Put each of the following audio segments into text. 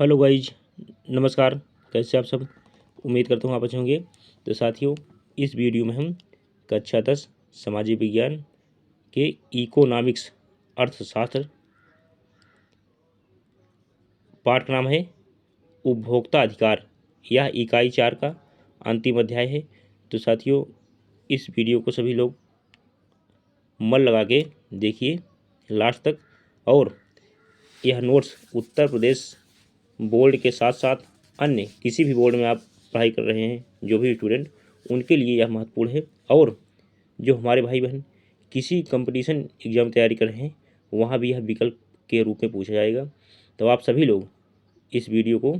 Hello guys, नमस्कार। कैसे आप सब? उम्मीद करता हूँ आप अच्छे होंगे। तो साथियों, इस वीडियो में हम कक्षा 10 सामाजिक विज्ञान के इकोनॉमिक्स अर्थशास्त्र पाठ का नाम है उपभोक्ता अधिकार। यह इकाई 4 का अंतिम अध्याय है। तो साथियों, इस वीडियो को सभी लोग मन लगा के देखिए लास्ट तक। और यह नोट्स उत्तर प्रदेश बोर्ड के साथ साथ अन्य किसी भी बोर्ड में आप पढ़ाई कर रहे हैं, जो भी स्टूडेंट, उनके लिए यह महत्वपूर्ण है। और जो हमारे भाई बहन किसी कंपटीशन एग्जाम तैयारी कर रहे हैं, वहाँ भी यह विकल्प के रूप में पूछा जाएगा। तो आप सभी लोग इस वीडियो को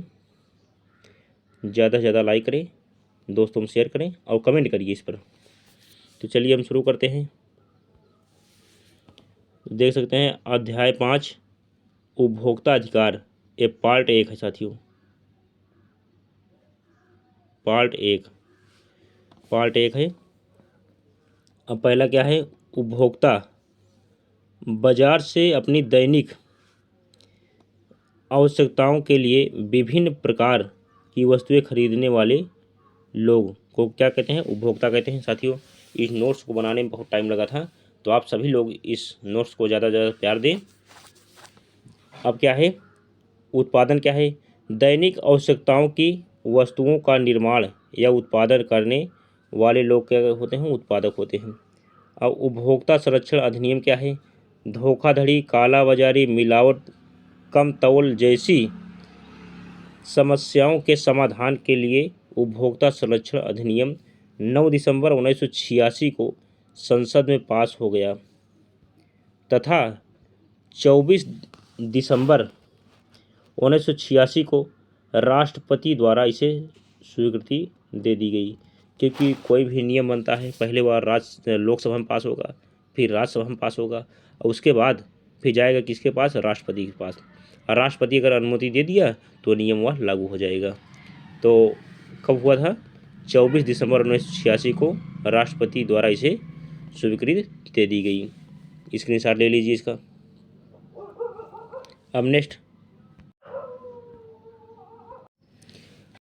ज़्यादा से ज़्यादा लाइक करें, दोस्तों में शेयर करें और कमेंट करिए इस पर। तो चलिए हम शुरू करते हैं। देख सकते हैं अध्याय 5 उपभोक्ता अधिकार, ये पार्ट 1 है साथियों। पार्ट एक है। अब पहला क्या है? उपभोक्ता बाजार से अपनी दैनिक आवश्यकताओं के लिए विभिन्न प्रकार की वस्तुएं खरीदने वाले लोग को क्या कहते हैं? उपभोक्ता कहते हैं। साथियों, इस नोट्स को बनाने में बहुत टाइम लगा था, तो आप सभी लोग इस नोट्स को ज़्यादा से ज़्यादा प्यार दें। अब क्या है? उत्पादन क्या है? दैनिक आवश्यकताओं की वस्तुओं का निर्माण या उत्पादन करने वाले लोग क्या होते हैं? उत्पादक होते हैं। अब उपभोक्ता संरक्षण अधिनियम क्या है? धोखाधड़ी, कालाबाजारी, मिलावट, कम तौल जैसी समस्याओं के समाधान के लिए उपभोक्ता संरक्षण अधिनियम 9 दिसंबर 1986 को संसद में पास हो गया तथा 24 दिसंबर 1986 को राष्ट्रपति द्वारा इसे स्वीकृति दे दी गई। क्योंकि कोई भी नियम बनता है, पहले बार लोकसभा में पास होगा, फिर राज्यसभा में पास होगा, और उसके बाद फिर जाएगा किसके पास? राष्ट्रपति के पास। और राष्ट्रपति अगर अनुमति दे दिया तो नियम वह लागू हो जाएगा। तो कब हुआ था? 24 दिसंबर 1986 को राष्ट्रपति द्वारा इसे स्वीकृति दे दी गई। स्क्रीनशॉट ले लीजिए इसका। अब नेक्स्ट,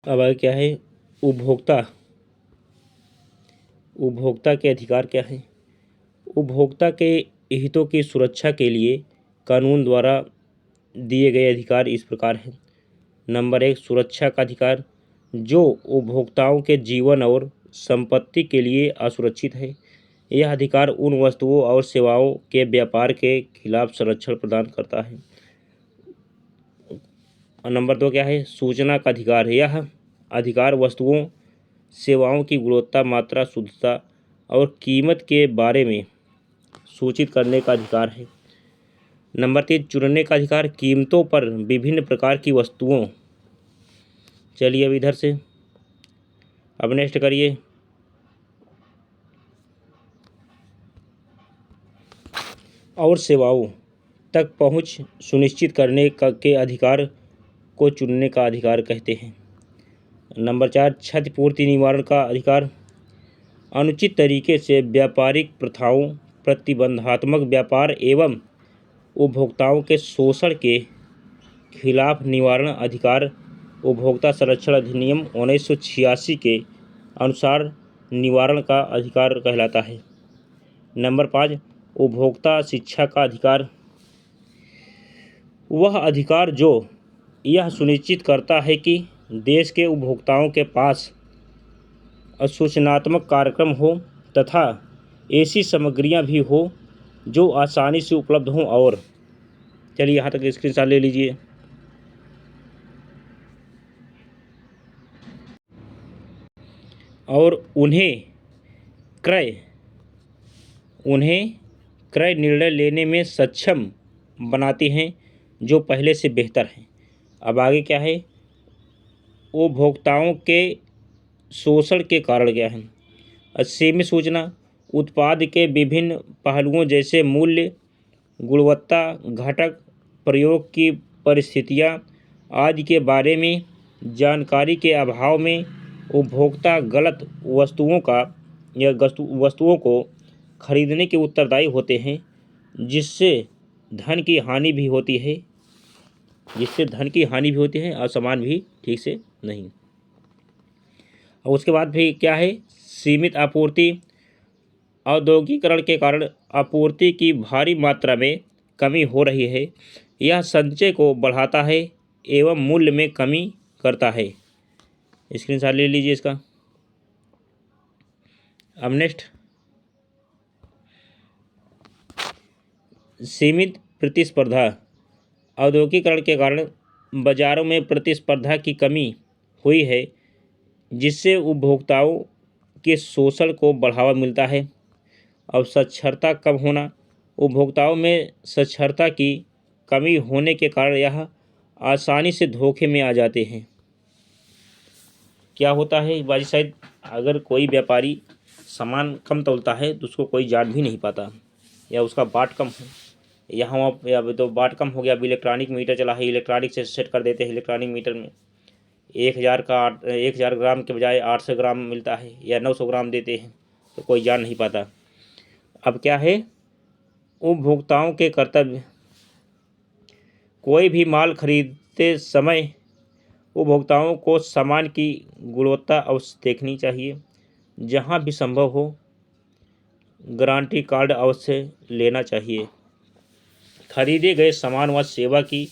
अब आगे क्या है? उपभोक्ता के अधिकार क्या है? उपभोक्ता के हितों की सुरक्षा के लिए कानून द्वारा दिए गए अधिकार इस प्रकार हैं। नंबर 1, सुरक्षा का अधिकार, जो उपभोक्ताओं के जीवन और संपत्ति के लिए असुरक्षित है। यह अधिकार उन वस्तुओं और सेवाओं के व्यापार के खिलाफ संरक्षण प्रदान करता है। नंबर 2 क्या है? सूचना का अधिकार। यह अधिकार वस्तुओं, सेवाओं की गुणवत्ता, मात्रा, शुद्धता और कीमत के बारे में सूचित करने का अधिकार है। नंबर 3, चुनने का अधिकार, कीमतों पर विभिन्न प्रकार की वस्तुओं। चलिए अब इधर से अब नेक्स्ट करिए। और सेवाओं तक पहुंच सुनिश्चित करने के अधिकार को चुनने का अधिकार कहते हैं। नंबर 4, क्षतिपूर्ति निवारण का अधिकार, अनुचित तरीके से व्यापारिक प्रथाओं, प्रतिबंधात्मक व्यापार एवं उपभोक्ताओं के शोषण के खिलाफ निवारण अधिकार उपभोक्ता संरक्षण अधिनियम 1986 के अनुसार निवारण का अधिकार कहलाता है। नंबर 5, उपभोक्ता शिक्षा का अधिकार, वह अधिकार जो यह सुनिश्चित करता है कि देश के उपभोक्ताओं के पास सूचनात्मक कार्यक्रम हो तथा ऐसी सामग्रियां भी हो जो आसानी से उपलब्ध हों। और चलिए यहाँ तक स्क्रीनशॉट ले लीजिए। और उन्हें क्रय निर्णय लेने में सक्षम बनाते हैं जो पहले से बेहतर हैं। अब आगे क्या है? उपभोक्ताओं के शोषण के कारण क्या है? सीमित सूचना, उत्पाद के विभिन्न पहलुओं जैसे मूल्य, गुणवत्ता, घटक, प्रयोग की परिस्थितियां आदि के बारे में जानकारी के अभाव में उपभोक्ता गलत वस्तुओं को खरीदने के उत्तरदायी होते हैं, जिससे धन की हानि भी होती है। जिससे धन की हानि भी होती है और सामान भी ठीक से नहीं। और उसके बाद भी क्या है, सीमित आपूर्ति। औद्योगिकरण के कारण आपूर्ति की भारी मात्रा में कमी हो रही है। यह संचय को बढ़ाता है एवं मूल्य में कमी करता है। स्क्रीनशॉट ले लीजिए इसका। अब नेक्स्ट, सीमित प्रतिस्पर्धा। औद्योगिकरण के कारण बाजारों में प्रतिस्पर्धा की कमी हुई है, जिससे उपभोक्ताओं के शोषण को बढ़ावा मिलता है। अब साक्षरता कम होना। उपभोक्ताओं में साक्षरता की कमी होने के कारण यह आसानी से धोखे में आ जाते हैं। क्या होता है बाजी साहब, अगर कोई व्यापारी सामान कम तोलता है तो उसको कोई जान भी नहीं पाता, या उसका बाट कम है, यहाँ वहाँ या तो बाट कम हो गया। अब इलेक्ट्रॉनिक मीटर चला है, इलेक्ट्रॉनिक से सेट कर देते हैं। इलेक्ट्रॉनिक मीटर में 1000 ग्राम के बजाय 800 ग्राम मिलता है या 900 ग्राम देते हैं, तो कोई जान नहीं पाता। अब क्या है, उपभोक्ताओं के कर्तव्य। कोई भी माल खरीदते समय उपभोक्ताओं को सामान की गुणवत्ता अवश्य देखनी चाहिए। जहां भी संभव हो गारंटी कार्ड अवश्य लेना चाहिए। खरीदे गए सामान व सेवा की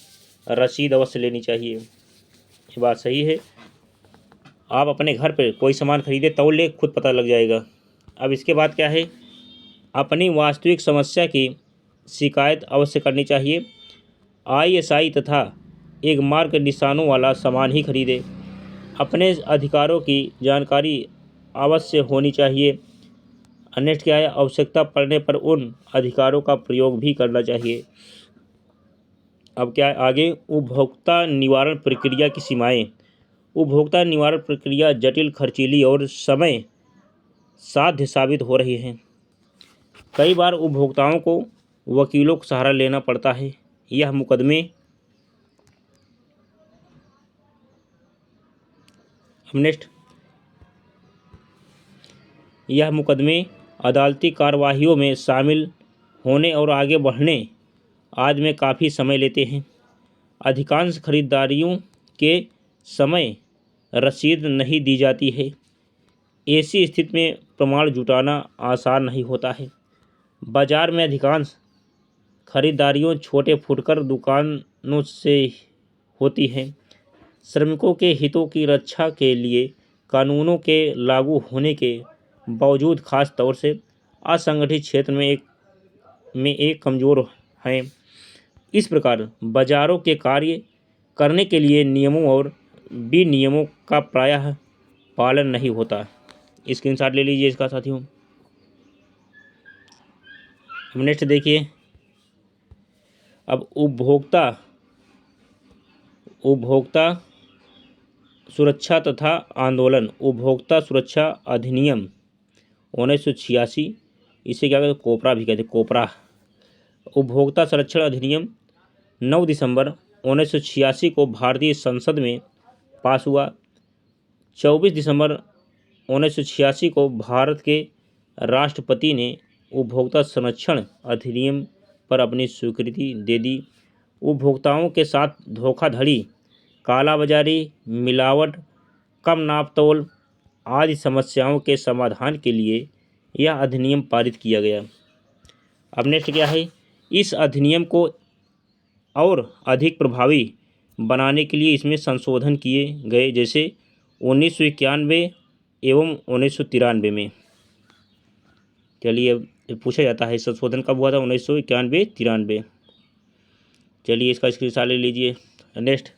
रसीद अवश्य लेनी चाहिए। ये बात सही है। आप अपने घर पर कोई सामान खरीदे तौल ले, खुद पता लग जाएगा। अब इसके बाद क्या है, अपनी वास्तविक समस्या की शिकायत अवश्य करनी चाहिए। ISI तथा एक मार्क निशानों वाला सामान ही खरीदे। अपने अधिकारों की जानकारी अवश्य होनी चाहिए। नेक्स्ट क्या है, आवश्यकता पड़ने पर उन अधिकारों का प्रयोग भी करना चाहिए। अब क्या है आगे, उपभोक्ता निवारण प्रक्रिया की सीमाएं। उपभोक्ता निवारण प्रक्रिया जटिल, खर्चीली और समय साध्य साबित हो रही है। कई बार उपभोक्ताओं को वकीलों का सहारा लेना पड़ता है। यह मुकदमे अदालती कार्यवाहियों में शामिल होने और आगे बढ़ने आदि में काफ़ी समय लेते हैं। अधिकांश खरीदारियों के समय रसीद नहीं दी जाती है। ऐसी स्थिति में प्रमाण जुटाना आसान नहीं होता है। बाजार में अधिकांश खरीदारियों छोटे फुटकर दुकानों से होती हैं। श्रमिकों के हितों की रक्षा के लिए कानूनों के लागू होने के बावजूद खास तौर से असंगठित क्षेत्र में एक कमज़ोर हैं। इस प्रकार बाजारों के कार्य करने के लिए नियमों और विनियमों का प्रायः पालन नहीं होता। स्क्रीनशॉट ले लीजिए इसका साथियों। नेक्स्ट देखिए, अब उपभोक्ता सुरक्षा तथा आंदोलन। उपभोक्ता सुरक्षा अधिनियम 1986, इसे क्या कहते हैं, कोपरा भी कहते हैं, कोपरा। उपभोक्ता संरक्षण अधिनियम 9 दिसंबर 1986 को भारतीय संसद में पास हुआ। 24 दिसंबर 1986 को भारत के राष्ट्रपति ने उपभोक्ता संरक्षण अधिनियम पर अपनी स्वीकृति दे दी। उपभोक्ताओं के साथ धोखाधड़ी, कालाबाजारी, मिलावट, कम नापतोल आदि समस्याओं के समाधान के लिए यह अधिनियम पारित किया गया। अब नेक्स्ट क्या है, इस अधिनियम को और अधिक प्रभावी बनाने के लिए इसमें संशोधन किए गए, जैसे 1991 एवं 1993 में। चलिए, पूछा जाता है संशोधन कब हुआ था, 1991-93। चलिए इसका स्क्रीनशॉट ले लीजिए। नेक्स्ट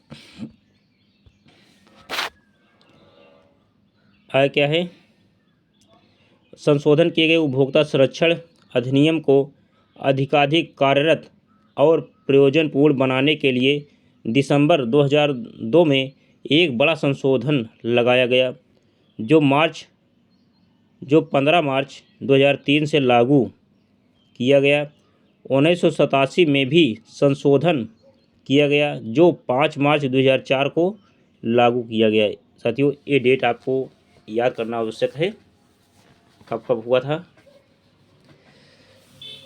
क्या है, संशोधन किए गए उपभोक्ता संरक्षण अधिनियम को अधिकाधिक कार्यरत और प्रयोजनपूर्ण बनाने के लिए दिसंबर 2002 में एक बड़ा संशोधन लगाया गया, जो 15 मार्च 2003 से लागू किया गया। 1987 में भी संशोधन किया गया, जो 5 मार्च 2004 को लागू किया गया। साथियों, ये डेट आपको याद करना आवश्यक है, कब कब हुआ था।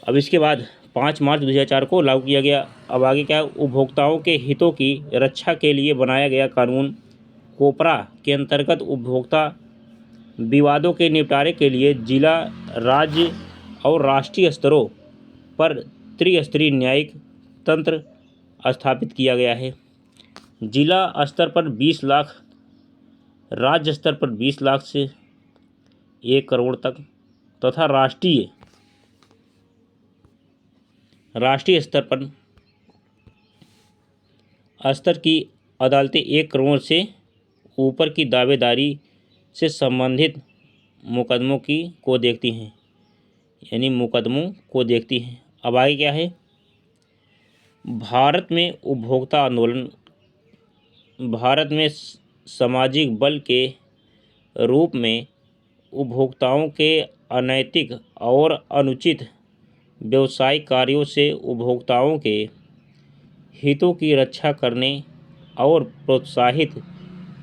अब इसके बाद 5 मार्च 2004 को लागू किया गया। अब आगे क्या है, उपभोक्ताओं के हितों की रक्षा के लिए बनाया गया कानून कोपरा के अंतर्गत उपभोक्ता विवादों के निपटारे के लिए जिला, राज्य और राष्ट्रीय स्तरों पर त्रिस्तरीय न्यायिक तंत्र स्थापित किया गया है। जिला स्तर पर 20 लाख, राज्य स्तर पर 20 लाख से 1 करोड़ तक तथा राष्ट्रीय स्तर की अदालतें 1 करोड़ से ऊपर की दावेदारी से संबंधित मुकदमों को देखती हैं, यानी मुकदमों को देखती हैं। अब आगे क्या है, भारत में उपभोक्ता आंदोलन भारत में सामाजिक बल के रूप में उपभोक्ताओं के अनैतिक और अनुचित व्यवसायिक कार्यों से उपभोक्ताओं के हितों की रक्षा करने और प्रोत्साहित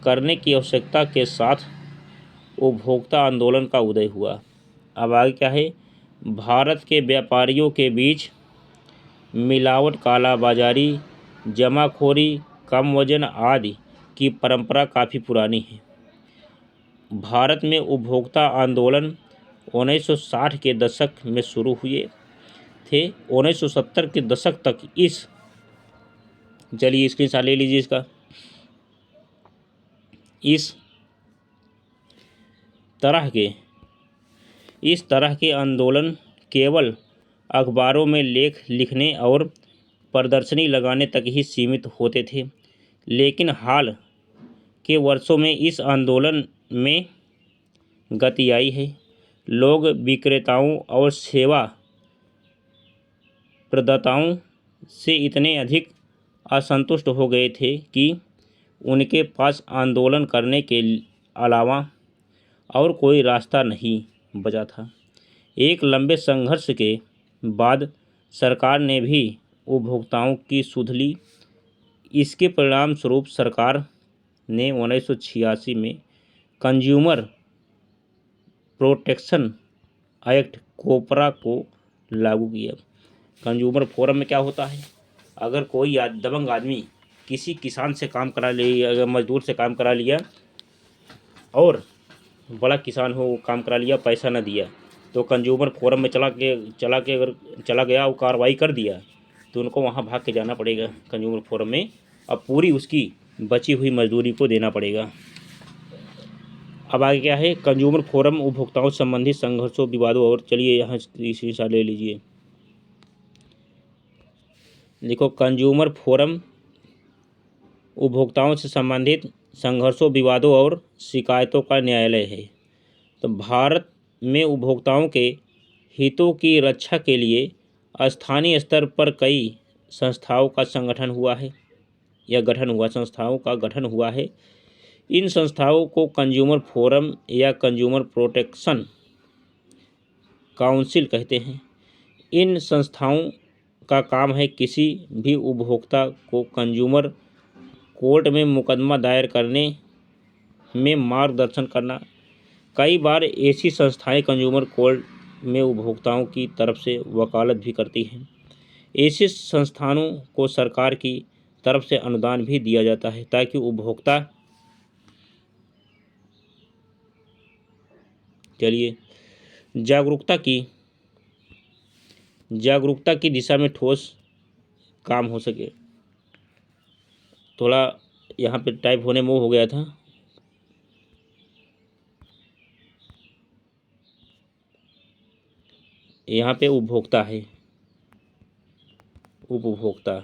करने की आवश्यकता के साथ उपभोक्ता आंदोलन का उदय हुआ। अब आगे क्या है, भारत के व्यापारियों के बीच मिलावट, कालाबाजारी, जमाखोरी, कम वजन आदि की परंपरा काफ़ी पुरानी है। भारत में उपभोक्ता आंदोलन 1960 के दशक में शुरू हुए थे। 1970 के दशक तक चलिए स्क्रीनशॉट ले लीजिए इसका। इस तरह के आंदोलन केवल अखबारों में लेख लिखने और प्रदर्शनी लगाने तक ही सीमित होते थे, लेकिन हाल के वर्षों में इस आंदोलन में गति आई है। लोग विक्रेताओं और सेवा प्रदाताओं से इतने अधिक असंतुष्ट हो गए थे कि उनके पास आंदोलन करने के अलावा और कोई रास्ता नहीं बचा था। एक लंबे संघर्ष के बाद सरकार ने भी उपभोक्ताओं की सुध ली। इसके परिणाम स्वरूप सरकार ने 1986 में कंज्यूमर प्रोटेक्शन एक्ट कोपरा को लागू किया। कंज्यूमर फोरम में क्या होता है, अगर कोई दबंग आदमी किसी किसान से काम करा लिया, अगर मजदूर से काम करा लिया और बड़ा किसान हो, काम करा लिया, पैसा न दिया, तो कंज्यूमर फोरम में चला के अगर चला गया और कार्रवाई कर दिया तो उनको वहाँ भाग के जाना पड़ेगा कंज्यूमर फोरम में। अब पूरी उसकी बची हुई मजदूरी को देना पड़ेगा। अब आगे क्या है, कंज्यूमर फोरम उपभोक्ताओं से संबंधित संघर्षों, विवादों और, चलिए यहाँ स्क्रीनशॉट ले लीजिए। देखो, कंज्यूमर फोरम उपभोक्ताओं से संबंधित संघर्षों, विवादों और शिकायतों का न्यायालय है। तो भारत में उपभोक्ताओं के हितों की रक्षा के लिए स्थानीय स्तर पर कई संस्थाओं का गठन हुआ है। इन संस्थाओं को कंज्यूमर फोरम या कंज्यूमर प्रोटेक्शन काउंसिल कहते हैं। इन संस्थाओं का काम है किसी भी उपभोक्ता को कंज्यूमर कोर्ट में मुकदमा दायर करने में मार्गदर्शन करना। कई बार ऐसी संस्थाएं कंज्यूमर कोर्ट में उपभोक्ताओं की तरफ से वकालत भी करती हैं। ऐसे संस्थानों को सरकार की तरफ से अनुदान भी दिया जाता है ताकि उपभोक्ता जागरूकता की दिशा में ठोस काम हो सके। थोड़ा यहाँ पे टाइप होने में हो गया था। यहाँ पे उपभोक्ता है, उपभोक्ता,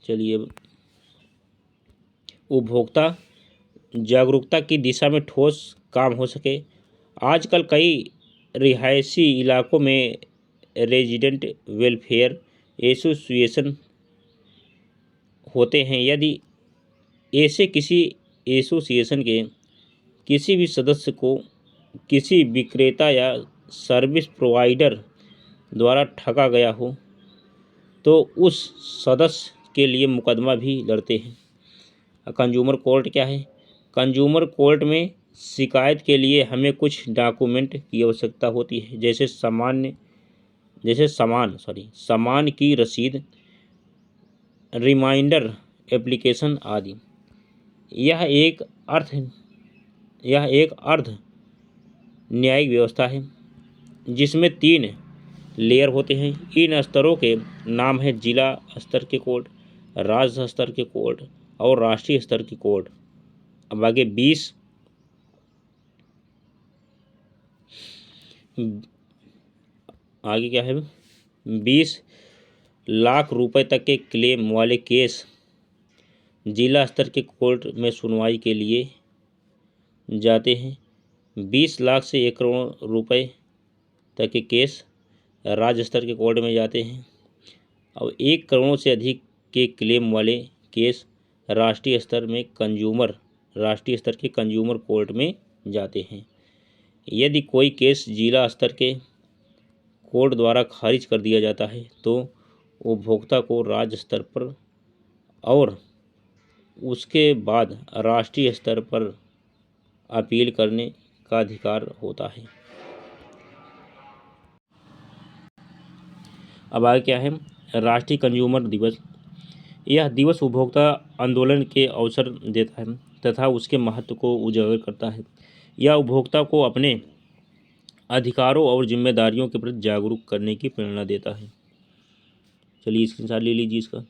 चलिए, उपभोक्ता जागरूकता की दिशा में ठोस काम हो सके। आजकल कई रिहायशी इलाकों में रेजिडेंट वेलफेयर एसोसिएशन होते हैं। यदि ऐसे किसी एसोसिएशन के किसी भी सदस्य को किसी विक्रेता या सर्विस प्रोवाइडर द्वारा ठगा गया हो तो उस सदस्य के लिए मुकदमा भी लड़ते हैं। कंज्यूमर कोर्ट क्या है, कंज्यूमर कोर्ट में शिकायत के लिए हमें कुछ डॉक्यूमेंट की आवश्यकता होती है, जैसे सामान की रसीद, रिमाइंडर एप्लीकेशन आदि। यह एक अर्ध न्यायिक व्यवस्था है जिसमें 3 लेयर होते हैं। इन स्तरों के नाम है जिला स्तर के कोर्ट, राज्य स्तर के कोर्ट और राष्ट्रीय स्तर की कोर्ट। अब आगे 20 क्या है, 20 लाख रुपए तक के क्लेम वाले केस जिला स्तर के कोर्ट में सुनवाई के लिए जाते हैं। 20 लाख से 1 करोड़ रुपए तक के केस राज्य स्तर के कोर्ट में जाते हैं और 1 करोड़ से अधिक के क्लेम वाले केस राष्ट्रीय स्तर के कंज्यूमर कोर्ट में जाते हैं। यदि कोई केस जिला स्तर के कोर्ट द्वारा खारिज कर दिया जाता है तो उपभोक्ता को राज्य स्तर पर और उसके बाद राष्ट्रीय स्तर पर अपील करने का अधिकार होता है। अब आगे क्या है, राष्ट्रीय कंज्यूमर दिवस। यह दिवस उपभोक्ता आंदोलन के अवसर देता है तथा उसके महत्व को उजागर करता है। यह उपभोक्ता को अपने अधिकारों और जिम्मेदारियों के प्रति जागरूक करने की प्रेरणा देता है। चलिए स्क्रीनशॉट ले लीजिए इसका।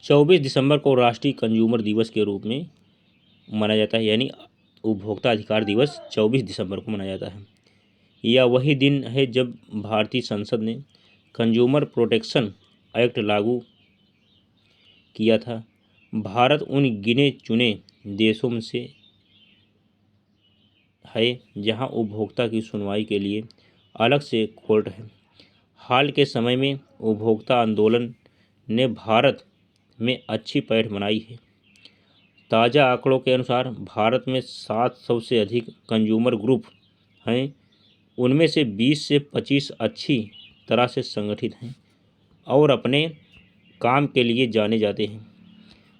चौबीस दिसंबर को राष्ट्रीय कंज्यूमर दिवस के रूप में मनाया जाता है, यानी उपभोक्ता अधिकार दिवस 24 दिसंबर को मनाया जाता है। यह वही दिन है जब भारतीय संसद ने कंज्यूमर प्रोटेक्शन एक्ट लागू किया था। भारत उन गिने चुने देशों में से है जहां उपभोक्ता की सुनवाई के लिए अलग से कोर्ट है। हाल के समय में उपभोक्ता आंदोलन ने भारत में अच्छी पैठ बनाई है। ताज़ा आंकड़ों के अनुसार भारत में 700 से अधिक कंज्यूमर ग्रुप हैं। उनमें से 20 से 25 अच्छी तरह से संगठित हैं और अपने काम के लिए जाने जाते हैं।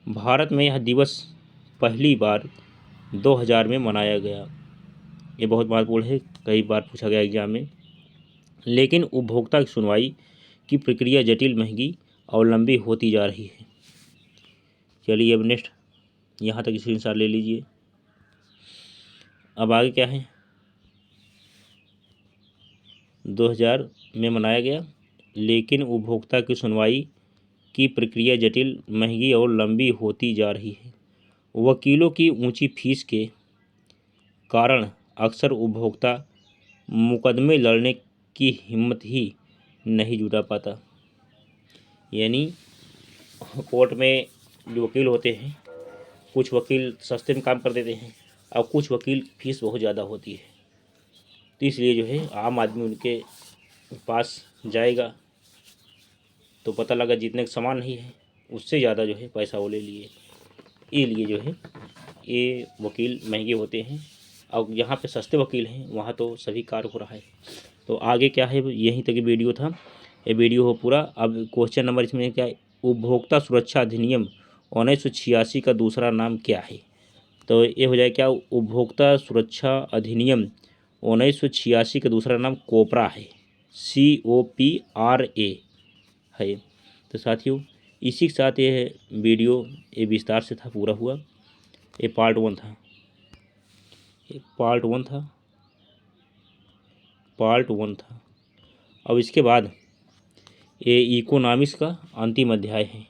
भारत में यह दिवस पहली बार 2000 में मनाया गया। ये बहुत महत्वपूर्ण है, कई बार पूछा गया एग्जाम में। लेकिन उपभोक्ता की सुनवाई की प्रक्रिया जटिल, महंगी और लंबी होती जा रही है। चलिए अब नेक्स्ट, यहाँ तक स्क्रीनशॉट ले लीजिए। अब आगे क्या है, 2000 में मनाया गया, लेकिन उपभोक्ता की सुनवाई की प्रक्रिया जटिल, महंगी और लंबी होती जा रही है। वकीलों की ऊंची फीस के कारण अक्सर उपभोक्ता मुकदमे लड़ने की हिम्मत ही नहीं जुटा पाता। यानी कोर्ट में जो वकील होते हैं, कुछ वकील सस्ते में काम कर देते हैं और कुछ वकील फीस बहुत ज़्यादा होती है, तो इसलिए जो है आम आदमी उनके पास जाएगा तो पता लगा जितने का सामान नहीं है उससे ज़्यादा जो है पैसा वो ले लिए। इसलिए जो है ये वकील महंगे होते हैं और यहाँ पे सस्ते वकील हैं वहाँ तो सभी कार्य हो रहा है। तो आगे क्या है, यहीं तक वीडियो था, ये वीडियो हो पूरा। अब क्वेश्चन नंबर इसमें क्या है, उपभोक्ता सुरक्षा अधिनियम 1986 का दूसरा नाम क्या है? तो ये हो जाए क्या, उपभोक्ता सुरक्षा अधिनियम 1986 का दूसरा नाम कोपरा है, COPRA है। तो साथियों इसी के साथ ये वीडियो ये विस्तार से था, पूरा हुआ। ये पार्ट 1 था, पार्ट 1 था। अब इसके बाद ये इकोनॉमिक्स का अंतिम अध्याय है।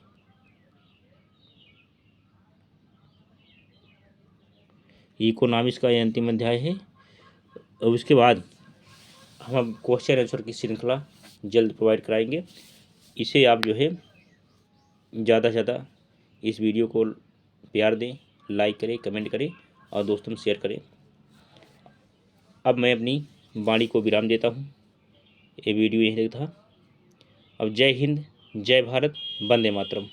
इकोनॉमिक्स का ये अंतिम अध्याय है। अब इसके बाद हम क्वेश्चन आंसर की श्रृंखला जल्द प्रोवाइड कराएंगे। इसे आप जो है ज़्यादा से ज़्यादा इस वीडियो को प्यार दें, लाइक करें, कमेंट करें और दोस्तों में शेयर करें। अब मैं अपनी वाणी को विराम देता हूँ। ये वीडियो यहीं तक था। अब जय हिंद, जय भारत, वंदे मातरम।